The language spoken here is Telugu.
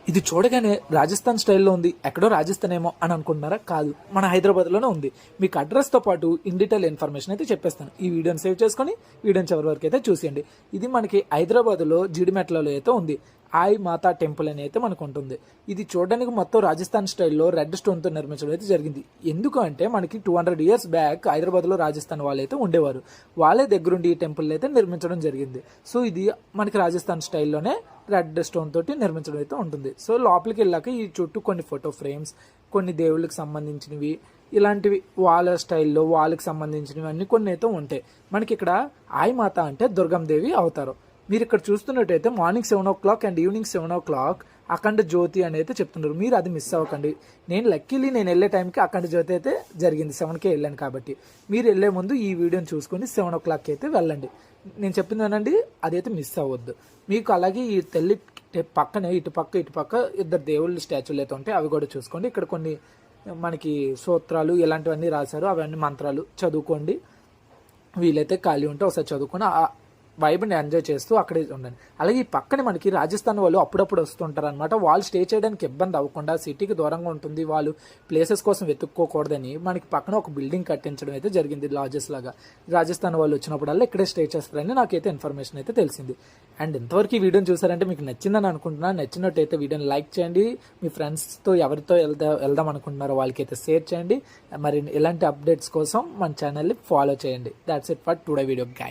ఇది చూడగానే రాజస్థాన్ స్టైల్లో ఉంది, ఎక్కడో రాజస్థాన్ ఏమో అని అనుకుంటున్నారా? కాదు, మన హైదరాబాద్లోనే ఉంది. మీకు అడ్రస్తో పాటు ఇన్ డీటెయిల్ ఇన్ఫర్మేషన్ అయితే చెప్పేస్తాను. ఈ వీడియోని సేవ్ చేసుకొని వీడియోని చివరి వరకు అయితే చూసేయండి. ఇది మనకి హైదరాబాద్లో జీడిమెట్లలో అయితే ఉంది. ఆయ్ మాతా టెంపుల్ అని అయితే మనకు ఉంటుంది. ఇది చూడడానికి మొత్తం రాజస్థాన్ స్టైల్లో రెడ్ స్టోన్తో నిర్మించడం అయితే జరిగింది. ఎందుకు అంటే మనకి 200 years బ్యాక్ హైదరాబాద్లో రాజస్థాన్ వాళ్ళు అయితే ఉండేవారు. వాళ్ళే దగ్గరుండి ఈ టెంపుల్ అయితే నిర్మించడం జరిగింది. సో ఇది మనకి రాజస్థాన్ స్టైల్లోనే రెడ్ స్టోన్ తోటి నిర్మించడం అయితే ఉంటుంది. సో లోపలికి వెళ్ళాక ఈ చుట్టూ కొన్ని ఫోటో ఫ్రేమ్స్, కొన్ని దేవుళ్ళకి సంబంధించినవి, ఇలాంటివి వాళ్ళ స్టైల్లో వాళ్ళకి సంబంధించినవి అన్ని కొన్ని అయితే ఉంటాయి. మనకి ఇక్కడ ఆయ్ మాత అంటే దుర్గందేవి అవతారం. మీరు ఇక్కడ చూస్తున్నట్టయితే morning 7 o'clock and evening 7 o'clock అఖండ జ్యోతి అని అయితే చెప్తున్నారు. మీరు అది మిస్ అవ్వకండి. నేను వెళ్ళే టైంకి అఖండ జ్యోతి అయితే జరిగింది. 7కే వెళ్ళాను కాబట్టి మీరు వెళ్ళే ముందు ఈ వీడియోని చూసుకొని 7 o'clock అయితే వెళ్ళండి. నేను చెప్పింది అనండి, అదైతే మిస్ అవ్వద్దు. మీకు అలాగే ఈ తల్లి పక్కనే ఇటు పక్క ఇద్దరు దేవుళ్ళ స్టాచ్యూలు అయితే ఉంటాయి, అవి కూడా చూసుకోండి. ఇక్కడ కొన్ని మనకి సూత్రాలు ఇలాంటివన్నీ రాశారు, అవన్నీ మంత్రాలు చదువుకోండి. వీలైతే ఖాళీ ఉంటే ఒకసారి చదువుకొని వైబ్ని ఎంజాయ్ చేస్తూ అక్కడే ఉండండి. అలాగే ఈ పక్కనే మనకి రాజస్థాన్ వాళ్ళు అప్పుడప్పుడు వస్తుంటారు అనమాట. వాళ్ళు స్టే చేయడానికి ఇబ్బంది అవ్వకుండా, సిటీకి దూరంగా ఉంటుంది, వాళ్ళు ప్లేసెస్ కోసం వెతుక్కోకూడదని మనకి పక్కన ఒక బిల్డింగ్ కట్టించడం అయితే జరిగింది, లాడ్జెస్ లాగా. రాజస్థాన్ వాళ్ళు వచ్చినప్పుడల్లా ఇక్కడే స్టే చేస్తారని నాకైతే ఇన్ఫర్మేషన్ అయితే తెలిసింది. అండ్ ఇంతవరకు ఈ వీడియోని చూసారంటే మీకు నచ్చిందని అనుకుంటున్నాను. నచ్చినట్టయితే వీడియోని లైక్ చేయండి. మీ ఫ్రెండ్స్తో ఎవరితో వెళ్దాం అనుకుంటున్నారో వాళ్ళకైతే షేర్ చేయండి. మరి ఇలాంటి అప్డేట్స్ కోసం మన ఛానల్ని ఫాలో చేయండి. That's it for today video guys.